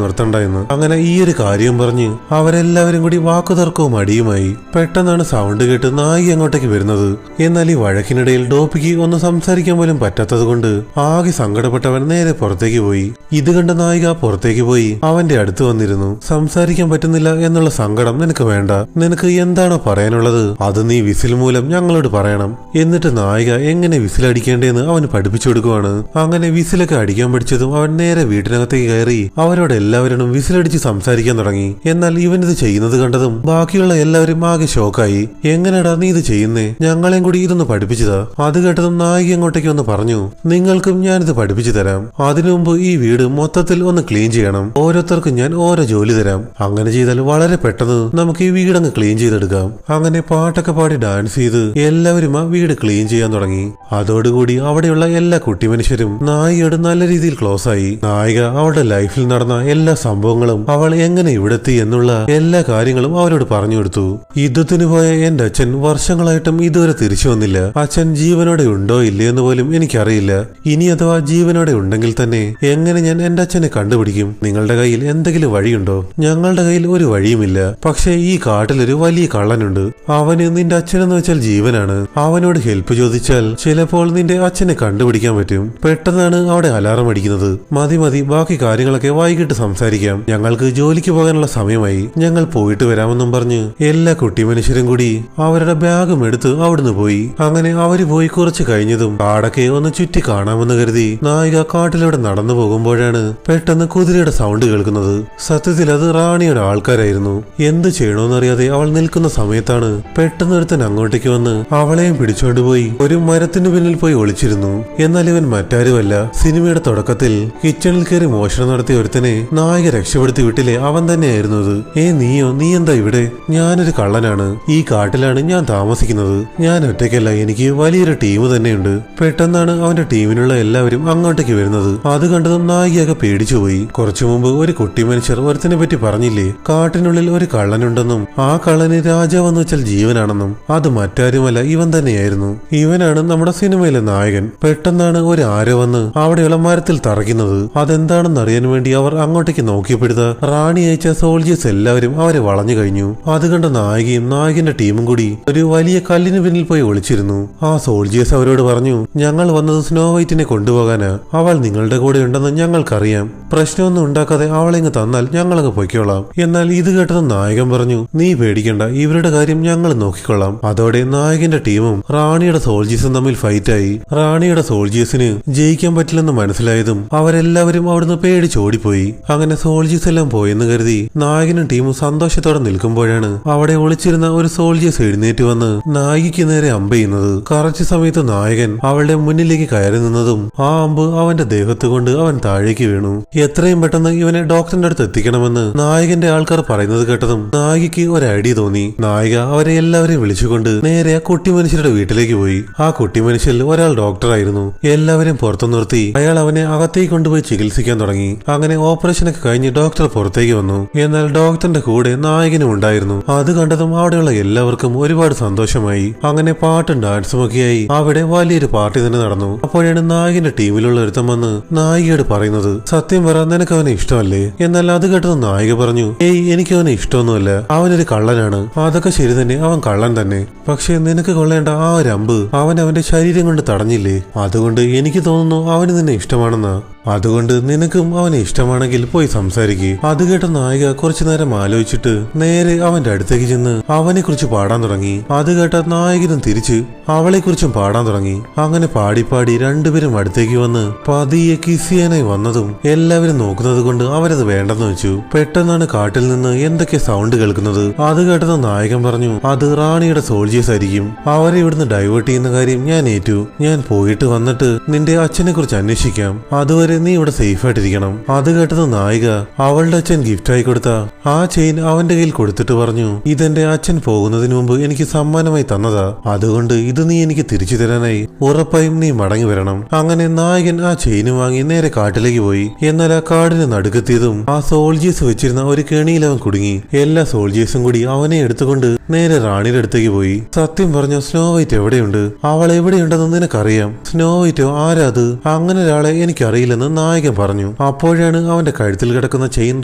നിർത്തണ്ട എന്ന്. അങ്ങനെ ഈ ഒരു കാര്യം പറഞ്ഞ് അവരെല്ലാവരും കൂടി വാക്കുതർക്കവും അടിയുമായി. പെട്ടെന്നാണ് സൗണ്ട് കേട്ട് നായിക അങ്ങോട്ടേക്ക് വരുന്നത്. എന്നാൽ ഈ വഴക്കിനിടയിൽ ഡോപ്പിക്ക് ഒന്ന് സംസാരിക്കാൻ പോലും പറ്റാത്തത് കൊണ്ട് ആകെ സങ്കടപ്പെട്ടവൻ നേരെ പുറത്തേക്ക് പോയി. ഇത് കണ്ട നായിക പുറത്തേക്ക് പോയി അവന്റെ അടുത്ത് വന്നിരുന്നു. സംസാരിക്കാൻ പറ്റുന്നില്ല എന്നുള്ള സങ്കടം നിനക്ക് വേണ്ട. നിനക്ക് എന്താണോ പറയാനുള്ളത് അത് നീ വിസിൽ മൂലം ഞങ്ങളോട് പറയണം. എന്നിട്ട് നായിക എങ്ങനെ വിസിലടിക്കേണ്ടതെന്ന് അവന് പഠിപ്പിച്ചു കൊടുക്കുവാണ്. അങ്ങനെ വിസിലൊക്കെ അടിക്കാൻ പഠിച്ചതും അവൻ നേരെ വീട്ടിനകത്തേക്ക് കയറി അവരോട് എല്ലാവരോടും വിസിലടിച്ച് സംസാരിക്കാൻ തുടങ്ങി. എന്നാൽ ഇവനിത് ചെയ്യുന്നത് കണ്ടതും ബാക്കിയുള്ള എല്ലാവരും ആകെ ഷോക്കായി. എങ്ങനെടാ നീ ഇത് ചെയ്യുന്നേ? ഞങ്ങളെയും കൂടി ഇതൊന്ന് പഠിപ്പിച്ചതാ. അത് കേട്ടതും നായിക അങ്ങോട്ടേക്ക് ഒന്ന് പറഞ്ഞു, നിങ്ങൾക്കും ഞാനിത് പഠിപ്പിച്ചു തരാം. അതിനു മുമ്പ് ഈ വീട് മൊത്തത്തിൽ ഒന്ന് ക്ലീൻ ചെയ്യണം. ഓരോരുത്തർക്കും ഞാൻ ഓരോ ജോലി തരാം. അങ്ങനെ ചെയ്താൽ വളരെ പെട്ടെന്ന് നമുക്ക് ഈ വീടങ്ങ് ക്ലീൻ ചെയ്തെടുക്കാം. അങ്ങനെ പാട്ടൊക്കെ പാടി ഡാൻസ് ചെയ്ത് എല്ലാവരും ആ വീട് ക്ലീൻ ചെയ്യാൻ തുടങ്ങി. അതോടുകൂടി അവിടെയുള്ള എല്ലാ കുട്ടി മനുഷ്യരും നായികയോട് നല്ല രീതിയിൽ ക്ലോസ് ആയി. നായിക അവളുടെ ലൈഫിൽ നടന്ന എല്ലാ സംഭവങ്ങളും അവൾ എങ്ങനെ ഇവിടെത്തി എന്നുള്ള എല്ലാ കാര്യങ്ങളും അവരോട് പറഞ്ഞു കൊടുത്തു. യുദ്ധത്തിന് പോയ എന്റെ അച്ഛൻ വർഷങ്ങളായിട്ടും ഇതുവരെ തിരിച്ചു വന്നില്ല. അച്ഛൻ ജീവനോടെ ഉണ്ടോ ഇല്ലയെന്ന് പോലും എനിക്കറിയില്ല. ഇനി അഥവാ ജീവനോടെ ഉണ്ടെങ്കിൽ തന്നെ എങ്ങനെ ഞാൻ എന്റെ അച്ഛനെ കണ്ടുപിടിക്കും? നിങ്ങളുടെ കയ്യിൽ എന്തെങ്കിലും വഴിയുണ്ടോ? ഞങ്ങളുടെ കയ്യിൽ ഒരു വഴിയുമില്ല. പക്ഷേ ഈ കാട്ടിലൊരു വലിയ കള്ളനുണ്ട്. അവന് നിന്റെ അച്ഛനെന്ന് വെച്ചാൽ ജീവനാണ്. അവനോട് ഹെൽപ്പ് ചോദിച്ചാൽ ചിലപ്പോൾ നിന്റെ അച്ഛനെ കണ്ടുപിടിക്കാൻ പറ്റും. പെട്ടെന്നാണ് അവിടെ അലാറം അടിക്കുന്നത്. മതി മതി, ബാക്കി കാര്യങ്ങളൊക്കെ വൈകിട്ട് സംസാരിക്കാം. ഞങ്ങൾക്ക് ജോലിക്ക് പോകാനുള്ള സമയമായി. ഞങ്ങൾ പോയിട്ട് വരാമെന്നും പറഞ്ഞ് എല്ലാ കുട്ടി മനുഷ്യരും കൂടി അവരുടെ ബാഗും എടുത്ത് അവിടുന്ന് പോയി. അങ്ങനെ അവര് പോയി കുറച്ച് കഴിഞ്ഞതും കാടൊക്കെ ഒന്ന് ചുറ്റി കാണാമെന്ന് കരുതി നായിക കാട്ടിലൂടെ നടന്നു പോകുമ്പോഴാണ് പെട്ടെന്ന് കുതിരയുടെ സൗണ്ട് കേൾക്കുന്നത്. സത്യത്തിൽ അത് റാണിയുടെ ആൾക്കാരായിരുന്നു. എന്ത് ചെയ്യണമെന്നറിയാതെ അവൾ നിൽക്കുന്ന സമയത്താണ് പെട്ടെന്ന് ഒരുത്തൻ അങ്ങോട്ടേക്ക് വന്ന് അവളെയും പിടിച്ചുകൊണ്ടുപോയി ഒരു മരത്തിന് പിന്നിൽ പോയി ഒളിച്ചിരുന്നു. എന്നാൽ ഇവൻ മറ്റാരുമല്ല, സിനിമയുടെ തുടക്കത്തിൽ കിച്ചണിൽ കയറി മോഷണം നടത്തിയ ഒരുത്തനെ നായിക രക്ഷപ്പെടുത്തി വിട്ടില്ലേ, അവൻ തന്നെയായിരുന്നു അത്. നീയോ? നീ എന്താ ഇവിടെ? ഞാനൊരു കള്ളനാണ്. ഈ കാട്ടിലാണ് ഞാൻ താമസിക്കുന്നത്. ഞാൻ ഒറ്റയ്ക്കല്ല, എനിക്ക് വലിയൊരു ടീം തന്നെയുണ്ട്. പെട്ടെന്നാണ് അവന്റെ ടീമിനുള്ള എല്ലാവരും അങ്ങോട്ടേക്ക് വരുന്നത്. അത് കണ്ടതും നായികയൊക്കെ പേടിച്ചുപോയി. കുറച്ചു മുമ്പ് ഒരു കുട്ടി മനുഷ്യർ ഒരുത്തിനെ പറ്റി പറഞ്ഞില്ലേ, കാട്ടിനുള്ളിൽ ഒരു കള്ളനുണ്ടെന്നും ആ കള്ളന് രാജാവെന്ന് വെച്ചാൽ ജീവനാണെന്നും? അത് മറ്റാരുമല്ല, ഇവൻ തന്നെയായിരുന്നു. ഇവനാണ് നമ്മുടെ സിനിമയിലെ നായകൻ. പെട്ടെന്നാണ് ഒരു ആരോ വന്ന് അവിടെയുള്ള മരത്തിൽ തറയ്ക്കുന്നത്. അതെന്താണെന്ന് അറിയാൻ വേണ്ടി അവർ അങ്ങോട്ടേക്ക് നോക്കിയപ്പെടുത്ത റാണി അയച്ച സോൾജേഴ്സ് എല്ലാവരും അവരെ വളഞ്ഞു കഴിഞ്ഞു. അത് കണ്ട നായികയും നായകന്റെ ടീമും കൂടി ഒരു വലിയ കല്ലിന് പിന്നിൽ പോയി ഒളിച്ചിരുന്നു. ആ സോൾജേഴ്സ് അവരോട് പറഞ്ഞു, ഞങ്ങൾ വന്നത് സ്നോ വൈറ്റിനെ കൊണ്ടുപോകാനാ. അവൾ നിങ്ങളുടെ കൂടെ ഉണ്ടെന്ന് ഞങ്ങൾക്കറിയാം. പ്രശ്നമൊന്നും ഉണ്ടാക്കാതെ അവളെ തന്നാൽ ഞങ്ങളങ്ങ് പൊയ്ക്കോളാം. എന്നാൽ ഇത് കേട്ടത് നായകൻ പറഞ്ഞു, നീ പേടിക്കണ്ട, ഇവരുടെ കാര്യം ഞങ്ങൾ നോക്കിക്കൊള്ളാം. അതോടെ നായകന്റെ ടീമും റാണിയുടെ സോൾജേഴ്സും തമ്മിൽ ഫൈറ്റായി. റാണിയുടെ സോൾജേഴ്സിന് ജയിക്കാൻ പറ്റില്ലെന്ന് മനസ്സിലായതും അവരെല്ലാവരും അവിടുന്ന് പേടിച്ചോടിപ്പോയി. അങ്ങനെ സോൾജേഴ്സ് എല്ലാം പോയെന്ന് കരുതി നായകനും ടീമും സന്തോഷത്തോടെ നിൽക്കുമ്പോഴാണ് അവിടെ ഒളിച്ചിരുന്ന ഒരു സോൾജേഴ്സ് എഴുന്നേറ്റ് വന്ന് നായികയ്ക്ക് നേരെ അമ്പ് ചെയ്യുന്നത്. കറക്റ്റ് സമയത്ത് നായകൻ അവളുടെ മുന്നിലേക്ക് കയറി നിന്നതും ആ അമ്പ് അവന്റെ ദേഹത്ത് കൊണ്ട് അവൻ താഴേക്ക് വീണു. എത്രയും പെട്ടെന്ന് ഇവനെ ഡോക്ടറിന്റെ അടുത്ത് എത്തിക്കണമെന്ന് നായകന്റെ ആൾക്കാർ പറയുന്നത് കേട്ടതും നായികയ്ക്ക് ഒരു ഐഡിയ തോന്നി. നായിക അവരെ എല്ലാവരെയും വിളിച്ചുകൊണ്ട് നേരെ ആ കുട്ടി മനുഷ്യരുടെ വീട്ടിലേക്ക് പോയി. ആ കുട്ടി മനുഷ്യരിൽ ഒരാൾ ഡോക്ടറായിരുന്നു. എല്ലാവരും പുറത്തു നിർത്തി അയാൾ അവനെ അകത്തേക്ക് കൊണ്ടുപോയി ചികിത്സിക്കാൻ തുടങ്ങി. അങ്ങനെ ഓപ്പറേഷനൊക്കെ കഴിഞ്ഞ് ഡോക്ടർ പുറത്തേക്ക് വന്നു. എന്നാൽ ഡോക്ടറിന്റെ കൂടെ നായകനും ഉണ്ടായിരുന്നു. അത് കണ്ടതും അവിടെയുള്ള എല്ലാവർക്കും ഒരുപാട് സന്തോഷമായി. അങ്ങനെ പാട്ടും ഡാൻസും ഒക്കെയായി അവിടെ വലിയൊരു പാർട്ടി തന്നെ നടന്നു. അപ്പോഴാണ് നായകന്റെ ടീമിലുള്ള ഒരുത്തം വന്ന് നായികയോട് പറയുന്നത്, സത്യം പറ, നിനക്ക് അവനെ ഇഷ്ടമല്ലേ? എന്നാൽ അത് കേട്ടത് നായിക പറഞ്ഞു, എനിക്ക് അവനെ ഇഷ്ടമൊന്നുമല്ല. അവനൊരു കള്ളനാണ്. അതൊക്കെ ശരി തന്നെ, അവൻ കള്ളൻ തന്നെ. പക്ഷെ നിനക്ക് കൊള്ളേണ്ട ആ ഒരു അമ്പ് അവന്റെ ശരീരം കൊണ്ട് തടഞ്ഞില്ലേ? അതുകൊണ്ട് എനിക്ക് തോന്നുന്നു അവന് നിന്നെ ഇഷ്ടമാണെന്നാ. അതുകൊണ്ട് നിനക്കും അവനെ ഇഷ്ടമാണെങ്കിൽ പോയി സംസാരിക്കേ. അത് കേട്ട നായിക കുറച്ചു നേരം ആലോചിച്ചിട്ട് നേരെ അവന്റെ അടുത്തേക്ക് ചെന്ന് അവനെ കുറിച്ച് പാടാൻ തുടങ്ങി. അത് കേട്ട നായകനും തിരിച്ച് അവളെ കുറിച്ചും പാടാൻ തുടങ്ങി. അങ്ങനെ പാടി പാടി രണ്ടുപേരും അടുത്തേക്ക് വന്ന് പതിയെ കിസ് ചെയ്യാനായി വന്നതും എല്ലാവരും നോക്കുന്നത് കൊണ്ട് അവരത് വേണ്ടെന്ന് വെച്ചു. പെട്ടെന്നാണ് കാട്ടിൽ നിന്ന് എന്തൊക്കെ സൗണ്ട് കേൾക്കുന്നത്. അത് കേട്ടത് നായകൻ പറഞ്ഞു, അത് റാണിയുടെ സോൾജേഴ്സ് ആയിരിക്കും. അവരെ ഇവിടുന്ന് ഡൈവേർട്ട് ചെയ്യുന്ന കാര്യം ഞാൻ ഏറ്റു. ഞാൻ പോയിട്ട് വന്നിട്ട് നിന്റെ അച്ഛനെ കുറിച്ച് അന്വേഷിക്കാം. അതുവരെ നീ ഇവിടെ സേഫ് ആയിട്ടിരിക്കണം. അത് കേട്ടത് നായിക അവളുടെ അച്ഛൻ ഗിഫ്റ്റായി കൊടുത്ത ആ ചെയിൻ അവന്റെ കയ്യിൽ കൊടുത്തിട്ട് പറഞ്ഞു, ഇതെന്റെ ഇതെന്റെ അച്ഛൻ പോകുന്നതിന് മുമ്പ് എനിക്ക് സമ്മാനമായി തന്നതാ. അതുകൊണ്ട് ഇത് നീ എനിക്ക് തിരിച്ചു തരാനായി ഉറപ്പായും നീ മടങ്ങി വരണം. അങ്ങനെ നായകൻ ആ ചെയിന് വാങ്ങി നേരെ കാട്ടിലേക്ക് പോയി. എന്നാൽ ആ കാടിന് നടുക്കെത്തിയതും ആ സോൾജേഴ്സ് വെച്ചിരുന്ന ഒരു കെണിയിൽ അവൻ കുടുങ്ങി. എല്ലാ സോൾജേഴ്സും കൂടി അവനെ എടുത്തുകൊണ്ട് നേരെ റാണിയുടെ അടുത്തേക്ക് പോയി. സത്യം പറഞ്ഞ സ്നോ വൈറ്റ് എവിടെയുണ്ട്? അവൾ എവിടെയുണ്ടെന്ന് നിനക്കറിയാം? സ്നോ വൈറ്റോ? ആരാ അത്? അങ്ങനെ ഒരാളെ എനിക്കറിയില്ലെന്ന് നായകൻ പറഞ്ഞു. അപ്പോഴാണ് അവന്റെ കഴുത്തിൽ കിടക്കുന്ന ചെയിൻ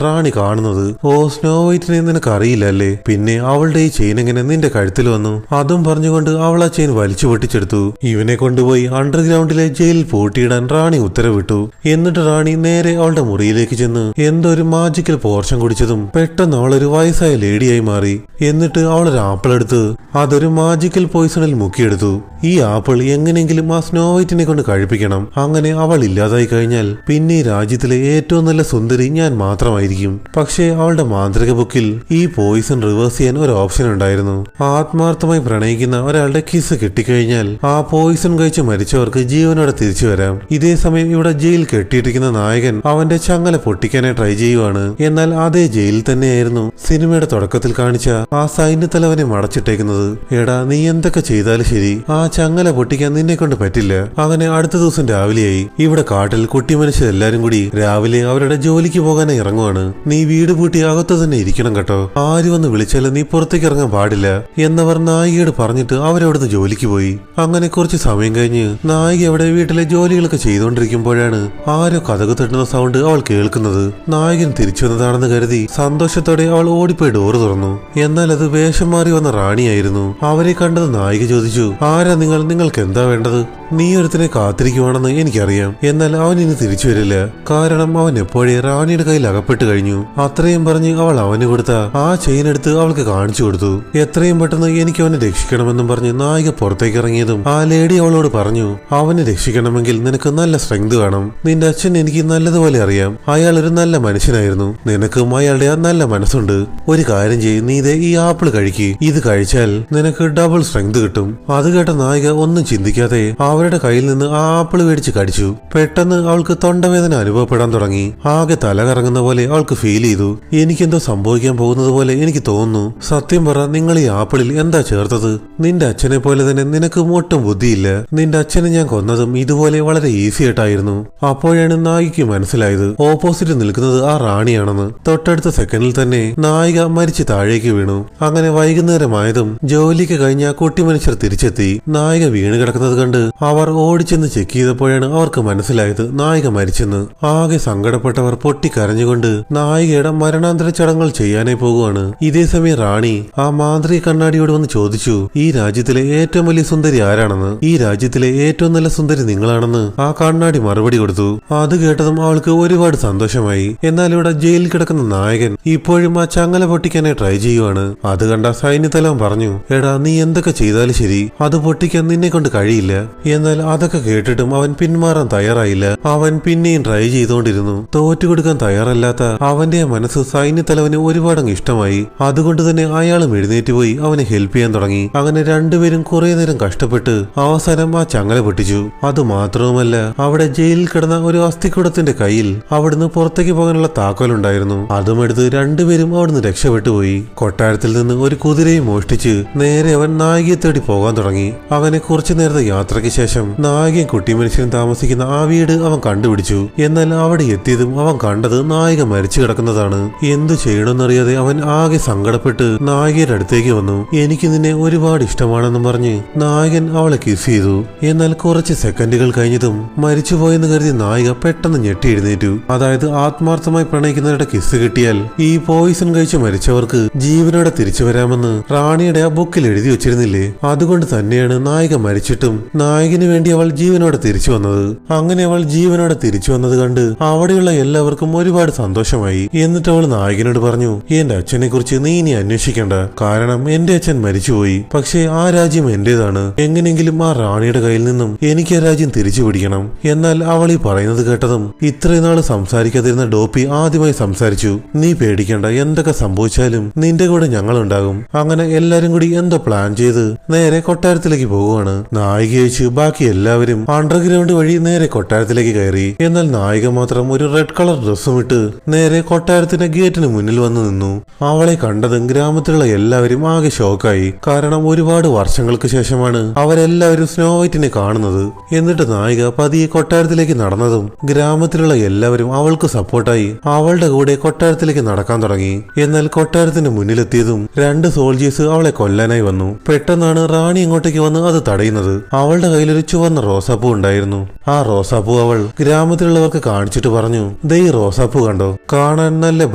റാണി കാണുന്നത്. ഓ, സ്നോ വൈറ്റിനെ നിനക്ക് അറിയില്ലല്ലേ? പിന്നെ അവളുടെ ഈ ചെയിൻ എങ്ങനെ നിന്റെ കഴുത്തിൽ വന്നു? അതും പറഞ്ഞുകൊണ്ട് അവൾ ആ ചെയിൻ വലിച്ചു പൊട്ടിച്ചെടുത്തു. ഇവനെ കൊണ്ടുപോയി അണ്ടർഗ്രൗണ്ടിലെ ജയിലിൽ പൂട്ടിയിടാൻ റാണി ഉത്തരവിട്ടു. എന്നിട്ട് റാണി നേരെ അവളുടെ മുറിയിലേക്ക് ചെന്ന് എന്തോ ഒരു മാജിക്കൽ പോർഷൻ കുടിച്ചതും പെട്ടെന്ന് അവളൊരു വയസ്സായ ലേഡിയായി മാറി. എന്നിട്ട് അവളൊരു ആപ്പിൾ എടുത്ത് അതൊരു മാജിക്കൽ പോയിസണിൽ മുക്കിയെടുത്തു. ഈ ആപ്പിൾ എങ്ങനെയെങ്കിലും ആ സ്നോ വൈറ്റിനെ കൊണ്ട് കഴിപ്പിക്കണം. അങ്ങനെ അവൾ ഇല്ലാതായി കഴിഞ്ഞാൽ പിന്നെ ഈ രാജ്യത്തിലെ ഏറ്റവും നല്ല സുന്ദരി ഞാൻ മാത്രമായിരിക്കും. പക്ഷേ അവളുടെ മാന്ത്രിക ബുക്കിൽ ഈ പോയിസൺ റിവേഴ്സ് ചെയ്യാൻ ഒരു ഓപ്ഷൻ ഉണ്ടായിരുന്നു. ആത്മാർത്ഥമായി പ്രണയിക്കുന്ന ഒരാളുടെ കിസ് കിട്ടിക്കഴിഞ്ഞാൽ ആ പോയിസൺ കഴിച്ച് മരിച്ചവർക്ക് ജീവനോടെ തിരിച്ചു വരാം. ഇതേ സമയം ഇവിടെ ജയിൽ കെട്ടിയിട്ടിരിക്കുന്ന നായകൻ അവന്റെ ചങ്ങല പൊട്ടിക്കാനായി ട്രൈ ചെയ്യുവാണ്. എന്നാൽ അതേ ജയിലിൽ തന്നെയായിരുന്നു സിനിമയുടെ തുടക്കത്തിൽ കാണിച്ച ആ സൈന്യത്തലവനെ മടച്ചിട്ടേക്കുന്നത്. എടാ, നീ എന്തൊക്കെ ചെയ്താലും ശരി, ആ ചങ്ങല പൊട്ടിക്കാൻ നിന്നെ കൊണ്ട് പറ്റില്ല. അങ്ങനെ അടുത്ത ദിവസം രാവിലെയായി. ഇവിടെ കാട്ടിൽ കുട്ടി മനുഷ്യരെല്ലാരും കൂടി രാവിലെ അവരുടെ ജോലിക്ക് പോകാനായി ഇറങ്ങുവാണ്. നീ വീട് പൂട്ടി അകത്ത് തന്നെ ഇരിക്കണം കേട്ടോ. ആര് വന്ന് വിളിച്ചാലും നീ പുറത്തേക്ക് ഇറങ്ങാൻ പാടില്ല എന്നവർ നായികയോട് പറഞ്ഞിട്ട് അവരവിടുന്ന് ജോലിക്ക് പോയി. അങ്ങനെ കുറച്ച് സമയം കഴിഞ്ഞ് നായിക അവിടെ വീട്ടിലെ ജോലികളൊക്കെ ചെയ്തുകൊണ്ടിരിക്കുമ്പോഴാണ് ആരോ കതക് തട്ടുന്ന സൗണ്ട് അവൾ കേൾക്കുന്നത്. നായകൻ തിരിച്ചു വന്നതാണെന്ന് കരുതി സന്തോഷത്തോടെ അവൾ ഓടിപ്പോയി ഡോറ് തുറന്നു. എന്നാൽ അത് വേഷം മാറി വന്ന റാണിയായിരുന്നു. അവരെ കണ്ടത് നായിക ചോദിച്ചു, ആരാ നിങ്ങൾക്ക് എന്താ വേണ്ടത്? നീ ഒരുത്തിനെ കാത്തിരിക്കുവാണെന്ന് എനിക്കറിയാം. എന്നാൽ അവൻ ഇനി തിരിച്ചു വരില്ല. കാരണം അവൻ എപ്പോഴേ റാണിയുടെ കയ്യിൽ അകപ്പെട്ട് കഴിഞ്ഞു. അത്രയും പറഞ്ഞ് അവൾ അവന് കൊടുത്ത ആ ചെയിൻ എടുത്ത് അവൾക്ക് കാണിച്ചു കൊടുത്തു. എത്രയും പെട്ടെന്ന് എനിക്ക് അവനെ രക്ഷിക്കണമെന്നും പറഞ്ഞ് നായിക പുറത്തേക്ക് ഇറങ്ങിയതും ആ ലേഡി അവളോട് പറഞ്ഞു, അവനെ രക്ഷിക്കണമെങ്കിൽ നിനക്ക് നല്ല സ്ട്രെങ്ത് വേണം. നിന്റെ അച്ഛൻ എനിക്ക് നല്ലതുപോലെ അറിയാം. അയാൾ ഒരു നല്ല മനുഷ്യനായിരുന്നു. നിനക്കും അയാളുടെ ആ നല്ല മനസ്സുണ്ട്. ഒരു കാര്യം ചെയ്യ്, നീ ഈ ആപ്പിൾ കഴിക്ക്. ഇത് കഴിച്ചാൽ നിനക്ക് ഡബിൾ സ്ട്രെങ്ത് കിട്ടും. അത് കേട്ട നായിക ഒന്നും ചിന്തിക്കാതെ അവരുടെ കയ്യിൽ നിന്ന് ആ ആപ്പിൾ മേടിച്ച് കടിച്ചു. പെട്ടെന്ന് അവൾക്ക് തൊണ്ടവേദന അനുഭവപ്പെടാൻ തുടങ്ങി. ആകെ തല കറങ്ങുന്ന പോലെ അവൾക്ക് ഫീൽ ചെയ്തു. എനിക്കെന്തോ സംഭവിക്കാൻ പോകുന്നത് പോലെ എനിക്ക് തോന്നുന്നു. സത്യം പറ, നിങ്ങൾ ഈ ആപ്പിളിൽ എന്താ ചേർത്തത്? നിന്റെ അച്ഛനെ പോലെ തന്നെ നിനക്കും ഒട്ടും ബുദ്ധിയില്ല. നിന്റെ അച്ഛനെ ഞാൻ കൊന്നതും ഇതുപോലെ വളരെ ഈസി ആയിട്ടായിരുന്നു. അപ്പോഴാണ് നായികയ്ക്ക് മനസ്സിലായത് ഓപ്പോസിറ്റ് നിൽക്കുന്നത് ആ റാണിയാണെന്ന്. തൊട്ടടുത്ത സെക്കൻഡിൽ തന്നെ നായിക മരിച്ച് താഴേക്ക് വീണു. അങ്ങനെ വൈകുന്നേരമായതും ജോലിക്ക് കഴിഞ്ഞ കുട്ടി മനുഷ്യർ തിരിച്ചെത്തി. നായിക വീണ് കിടക്കുന്നത് കണ്ട് അവർ ഓടിച്ചെന്ന് ചെക്ക് ചെയ്തപ്പോഴാണ് അവർക്ക് മനസ്സിലായത് നായിക മരിച്ചെന്ന്. ആകെ സങ്കടപ്പെട്ടവർ പൊട്ടിക്കരഞ്ഞുകൊണ്ട് നായികയുടെ മരണാന്തര ചടങ്ങുകൾ ചെയ്യാനായി പോകുവാണ്. ഇതേ സമയം റാണി ആ മാന്ത്രിക കണ്ണാടിയോട് വന്ന് ചോദിച്ചു, ഈ രാജ്യത്തിലെ ഏറ്റവും വലിയ സുന്ദരി ആരാണെന്ന്? ഈ രാജ്യത്തിലെ ഏറ്റവും നല്ല സുന്ദരി നിങ്ങളാണെന്ന് ആ കണ്ണാടി മറുപടി കൊടുത്തു. അത് കേട്ടതും അവൾക്ക് ഒരുപാട് സന്തോഷമായി. എന്നാൽ ഇവിടെ ജയിലിൽ കിടക്കുന്ന നായകൻ ഇപ്പോഴും ആ ചങ്ങല പൊട്ടിക്കാനായി ട്രൈ ചെയ്യുവാണ്. അത് കണ്ട സൈന്യത്തലവൻ പറഞ്ഞു, എടാ, നീ എന്തൊക്കെ ചെയ്താലും ശരി, അത് പൊട്ടിക്കാൻ നിന്നെ കൊണ്ട് കഴിയില്ല. എന്നാൽ അതൊക്കെ കേട്ടിട്ടും അവൻ പിന്മാറാൻ തയ്യാറായില്ല. അവൻ പിന്നെയും ട്രൈ ചെയ്തുകൊണ്ടിരുന്നു. തോറ്റുകൊടുക്കാൻ തയ്യാറല്ലാത്ത അവന്റെ മനസ്സ് സൈന്യത്തലവന് ഒരുപാടങ്ങ് ഇഷ്ടമായി. അതുകൊണ്ട് തന്നെ അയാളും എഴുന്നേറ്റ് പോയി അവനെ ഹെൽപ്പ് ചെയ്യാൻ തുടങ്ങി. അങ്ങനെ രണ്ടുപേരും കുറെ നേരം കഷ്ടപ്പെട്ട് അവസാനം ആ ചങ്ങല പൊട്ടിച്ചു. അത് മാത്രവുമല്ല, അവിടെ ജയിലിൽ കിടന്ന ഒരു അസ്ഥിക്കൂടത്തിന്റെ കയ്യിൽ അവിടുന്ന് പുറത്തേക്ക് പോകാനുള്ള താക്കോലുണ്ടായിരുന്നു. അതും എടുത്ത് രണ്ടുപേരും അവിടുന്ന് രക്ഷപ്പെട്ടുപോയി. കൊട്ടാരത്തിൽ നിന്ന് ഒരു കുതിരയും മോഷ്ടിച്ച് നേരെ അവൻ നായികയെ തേടി പോകാൻ തുടങ്ങി. അങ്ങനെ കുറച്ചു നേരത്തെ യാത്രയ്ക്ക് ശേഷം നായികയും കുട്ടി മനുഷ്യനും താമസിക്കുന്ന ആ വീട് അവൻ കണ്ടുപിടിച്ചു. എന്നാൽ അവിടെ എത്തിയതും അവൻ കണ്ടത് നായിക മരിച്ചു കിടക്കുന്നതാണ്. എന്തു ചെയ്യണമെന്നറിയാതെ അവൻ ആകെ സങ്കടപ്പെട്ട് നായികയുടെ അടുത്തേക്ക് വന്നു. എനിക്ക് നിന്നെ ഒരുപാട് ഇഷ്ടമാണെന്നും പറഞ്ഞ് നായകൻ അവളെ കിസ് ചെയ്തു. എന്നാൽ കുറച്ച് സെക്കൻഡുകൾ കഴിഞ്ഞതും മരിച്ചുപോയെന്ന് കരുതി നായിക പെട്ടെന്ന് ഞെട്ടി എഴുന്നേറ്റു. അതായത് ആത്മാർത്ഥമായി പ്രണയിക്കുന്നവരുടെ കിസ് കിട്ടിയാൽ ഈ പോയിസൺ കഴിച്ച് മരിച്ചവർക്ക് ജീവനോടെ തിരിച്ചു വരാമെന്ന് റാണിയുടെ ആ ബുക്കിൽ എഴുതി വെച്ചിരുന്നില്ലേ? അതുകൊണ്ട് തന്നെയാണ് നായിക മരിച്ചിട്ടും നായകന് വേണ്ടി അവൾ ജീവനോടെ തിരിച്ചു വന്നത്. അങ്ങനെ അവൾ ജീവനോടെ തിരിച്ചു വന്നത് കണ്ട് അവിടെയുള്ള എല്ലാവർക്കും ഒരുപാട് സന്തോഷമായി. എന്നിട്ട് അവൾ നായകനോട് പറഞ്ഞു, എന്റെ അച്ഛനെ കുറിച്ച് നീ ഇനി അന്വേഷിക്കണ്ട. കാരണം എന്റെ അച്ഛൻ മരിച്ചുപോയി. പക്ഷേ ആ രാജ്യം എന്റേതാണ്. എങ്ങനെയെങ്കിലും ആ റാണിയുടെ കയ്യിൽ നിന്നും എനിക്ക് ആ രാജ്യം തിരിച്ചു പിടിക്കണം. എന്നാൽ അവൾ ഈ പറയുന്നത് കേട്ടതും ഇത്രയും നാള് സംസാരിക്കാതിരുന്ന ഡോപ്പി ആദ്യമായി സംസാരിച്ചു. നീ പേടിക്കണ്ട, എന്തൊക്കെ സംഭവിച്ചാലും നിന്റെ കൂടെ ഞങ്ങളുണ്ടാകും. അങ്ങനെ എല്ലാരും കൂടി എന്തോ പ്ലാൻ ചെയ്ത് നേരെ കൊട്ടാരത്തിലേക്ക് പോകുവാണ്. നായിക വെച്ച് ബാക്കി എല്ലാവരും അണ്ടർഗ്രൗണ്ട് വഴി നേരെ കൊട്ടാരത്തിലേക്ക് കയറി. എന്നാൽ നായിക മാത്രം ഒരു റെഡ് കളർ ഡ്രസ്സും ഇട്ട് നേരെ കൊട്ടാരത്തിന്റെ ഗേറ്റിന് മുന്നിൽ വന്നു നിന്നു. അവളെ കണ്ടതും ഗ്രാമ ഗ്രാമത്തിലുള്ള എല്ലാവരും ആകെ ഷോക്കായി. കാരണം ഒരുപാട് വർഷങ്ങൾക്ക് ശേഷമാണ് അവരെല്ലാവരും സ്നോ വൈറ്റിനെ കാണുന്നത്. എന്നിട്ട് നായിക പതിയെ കൊട്ടാരത്തിലേക്ക് നടന്നതും ഗ്രാമത്തിലുള്ള എല്ലാവരും അവൾക്ക് സപ്പോർട്ടായി അവളുടെ കൂടെ കൊട്ടാരത്തിലേക്ക് നടക്കാൻ തുടങ്ങി. എന്നാൽ കൊട്ടാരത്തിന് മുന്നിലെത്തിയതും 2 സോൾജേഴ്സ് അവളെ കൊല്ലാനായി വന്നു. പെട്ടെന്നാണ് റാണി ഇങ്ങോട്ടേക്ക് വന്ന് അത് തടയുന്നത്. അവളുടെ കയ്യിലൊരു ചുവന്ന റോസാപ്പൂ ഉണ്ടായിരുന്നു. ആ റോസാപ്പൂ അവൾ ഗ്രാമത്തിലുള്ളവർക്ക് കാണിച്ചിട്ട് പറഞ്ഞു, ദേ ഈ റോസാപ്പൂ കണ്ടോ, കാണാൻ നല്ല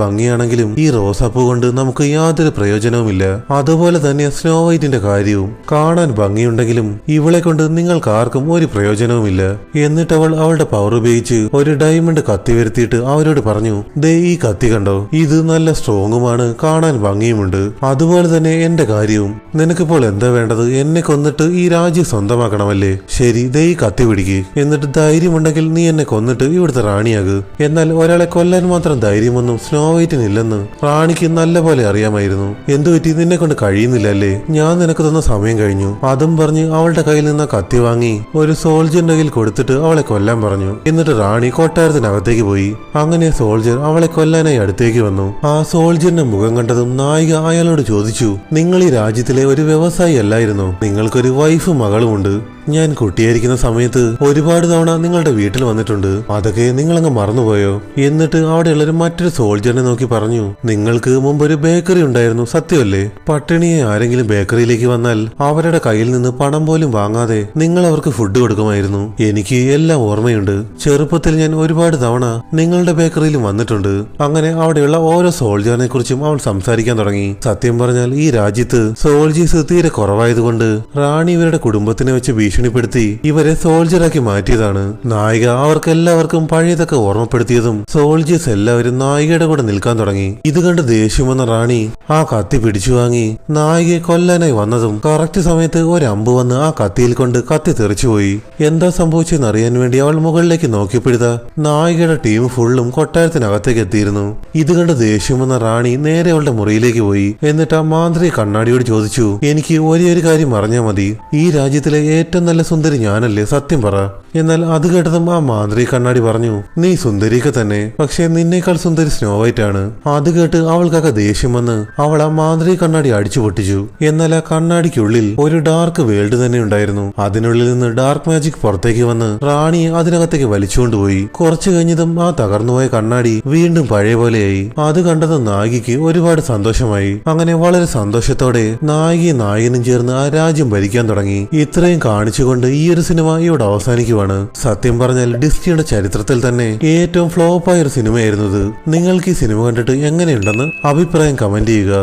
ഭംഗിയാണെങ്കിലും ഈ റോസാപ്പൂ കൊണ്ട് നമുക്ക് യാതൊരു പ്രയോജനവുമില്ല. അതുപോലെ തന്നെ സ്നോ വൈറ്റിന്റെ കാര്യവും കാണാൻ ഭംഗിയുണ്ടെങ്കിലും ഇവളെ കൊണ്ട് നിങ്ങൾക്ക് ആർക്കും ഒരു പ്രയോജനവുമില്ല. എന്നിട്ട് അവൾ അവളുടെ പവർ ഉപയോഗിച്ച് ഒരു ഡയമണ്ട് കത്തി വരുത്തിയിട്ട് അവരോട് പറഞ്ഞു, ദേ ഈ കത്തി കണ്ടോ, ഇത് നല്ല സ്ട്രോങ്ങുമാണ്, കാണാൻ ഭംഗിയുമുണ്ട്. അതുപോലെ തന്നെ എന്റെ കാര്യവും. നിനക്കിപ്പോൾ എന്താ വേണ്ടത്? എന്നെ കൊന്നിട്ട് ഈ രാജ്യം സ്വന്തമാക്കണമല്ലേ? ശരി, ദേ ഈ കത്തി പിടിക്ക്. എന്നിട്ട് ധൈര്യമുണ്ടെങ്കിൽ നീ എന്നെ കൊന്നിട്ട് ഇവിടുത്തെ റാണിയാകു. എന്നാൽ ഒരാളെ കൊല്ലാൻ മാത്രം ധൈര്യമൊന്നും സ്നോ വൈറ്റിനില്ലെന്ന് റാണിക്ക് നല്ല പോലെ അറിയാമായിരുന്നു. എന്തുപറ്റി, നിന്നെ കൊണ്ട് കഴിയുന്നില്ല അല്ലേ? ഞാൻ നിനക്ക് തന്ന സമയം കഴിഞ്ഞു. അതും പറഞ്ഞ് അവളുടെ കയ്യിൽ നിന്ന് കത്തി വാങ്ങി ഒരു സോൾജറിന്റെ കയ്യിൽ കൊടുത്തിട്ട് അവളെ കൊല്ലാൻ പറഞ്ഞു. എന്നിട്ട് റാണി കൊട്ടാരത്തിനകത്തേക്ക് പോയി. അങ്ങനെ സോൾജർ അവളെ കൊല്ലാനായി അടുത്തേക്ക് വന്നു. ആ സോൾജറിന്റെ മുഖം കണ്ടതും നായിക അയാളോട് ചോദിച്ചു, നിങ്ങൾ ഈ രാജ്യത്തിലെ ഒരു വ്യവസായി അല്ലായിരുന്നോ? നിങ്ങൾക്കൊരു വൈഫും മകളുമുണ്ട്. ഞാൻ കുട്ടിയായിരിക്കുന്ന സമയത്ത് ഒരുപാട് തവണ നിങ്ങളുടെ വീട്ടിൽ വന്നിട്ടുണ്ട്. അതൊക്കെ നിങ്ങളങ്ങ് മറന്നുപോയോ? എന്നിട്ട് അവിടെയുള്ളൊരു മറ്റൊരു സോൾജറിനെ നോക്കി പറഞ്ഞു, നിങ്ങൾക്ക് മുമ്പ് ഒരു ബേക്കറി ഉണ്ടായിരുന്നു, സത്യമല്ലേ? പട്ടിണിയെ ആരെങ്കിലും ബേക്കറിയിലേക്ക് വന്നാൽ അവരുടെ കയ്യിൽ നിന്ന് പണം പോലും വാങ്ങാതെ നിങ്ങൾ അവർക്ക് ഫുഡ് കൊടുക്കുമായിരുന്നു. എനിക്ക് എല്ലാം ഓർമ്മയുണ്ട്. ചെറുപ്പത്തിൽ ഞാൻ ഒരുപാട് തവണ നിങ്ങളുടെ ബേക്കറിയിലും വന്നിട്ടുണ്ട്. അങ്ങനെ അവിടെയുള്ള ഓരോ സോൾജറിനെ കുറിച്ചും അവൾ സംസാരിക്കാൻ തുടങ്ങി. സത്യം പറഞ്ഞാൽ ഈ രാജ്യത്ത് സോൾജേഴ്സ് തീരെ കുറവായതുകൊണ്ട് റാണി ഇവരുടെ കുടുംബത്തിനെ വെച്ച് ഭീഷണിപ്പെടുത്തി ഇവരെ സോൾജറാക്കി മാറ്റിയതാണ്. നായിക അവർക്കെല്ലാവർക്കും പഴയതൊക്കെ ഓർമ്മപ്പെടുത്തിയതും സോൾജേഴ്സ് എല്ലാവരും നായികയുടെ കൂടെ നിൽക്കാൻ തുടങ്ങി. ഇത് കണ്ട് ദേഷ്യം വന്ന റാണി ആ കത്തി പിടിച്ചു വാങ്ങി നായികയെ കൊല്ലാനായി വന്നതും കറക്റ്റ് സമയത്ത് ഒരമ്പ് വന്ന് ആ കത്തിയിൽ കൊണ്ട് കത്തി തെറിച്ചുപോയി. എന്താ സംഭവിച്ചെന്ന് അറിയാൻ വേണ്ടി അവൾ മുകളിലേക്ക് നോക്കിയപ്പോഴാ നായികയുടെ ടീം ഫുള്ളും കൊട്ടാരത്തിനകത്തേക്ക് എത്തിയിരുന്നു. ഇത് കണ്ട് ദേഷ്യം വന്ന റാണി നേരെ അവളുടെ മുറിയിലേക്ക് പോയി. എന്നിട്ട് ആ മാന്ത്രിക കണ്ണാടിയോട് ചോദിച്ചു, എനിക്ക് ഒരേ ഒരു കാര്യം അറിഞ്ഞാൽ മതി. ഈ രാജ്യത്തിലെ ഏറ്റവും നല്ല സുന്ദരി ഞാനല്ലേ? സത്യം പറ. എന്നാൽ അത് കേട്ടതും ആ മാന്ത്രിക കണ്ണാടി പറഞ്ഞു, നീ സുന്ദരിയൊക്കെ തന്നെ, പക്ഷെ നിന്നേക്കാൾ സുന്ദരി സ്നോ വൈറ്റ് ആണ്. അത് കേട്ട് അവൾക്കൊക്കെ ദേഷ്യം വന്ന് അവൾ ആ മാന്ത്രിക കണ്ണാടി അടിച്ചു പൊട്ടിച്ചു. എന്നാൽ ആ കണ്ണാടിക്കുള്ളിൽ ഒരു ഡാർക്ക് വേൾഡ് തന്നെ ഉണ്ടായിരുന്നു. അതിനുള്ളിൽ നിന്ന് ഡാർക്ക് മാജിക് പുറത്തേക്ക് വന്ന് റാണിയെ അതിനകത്തേക്ക് വലിച്ചുകൊണ്ടുപോയി. കുറച്ചു കഴിഞ്ഞതും ആ തകർന്നുപോയ കണ്ണാടി വീണ്ടും പഴയ പോലെയായി. അത് കണ്ടതും നായികയ്ക്ക് ഒരുപാട് സന്തോഷമായി. അങ്ങനെ വളരെ സന്തോഷത്തോടെ നായികയും നായകനും ചേർന്ന് ആ രാജ്യം ഭരിക്കാൻ തുടങ്ങി. ഇത്രയും കാണിച്ചുകൊണ്ട് ഈ ഒരു സിനിമ ഇവിടെ അവസാനിക്കുവാണ്. സത്യം പറഞ്ഞാൽ ഡിസ്നിയുടെ ചരിത്രത്തിൽ തന്നെ ഏറ്റവും ഫ്ലോപ്പായ ഒരു സിനിമയായിരുന്നു ഇത്. നിങ്ങൾക്ക് ഈ സിനിമ കണ്ടിട്ട് എങ്ങനെയുണ്ടെന്ന് അഭിപ്രായം കമന്റ് ചെയ്യുക.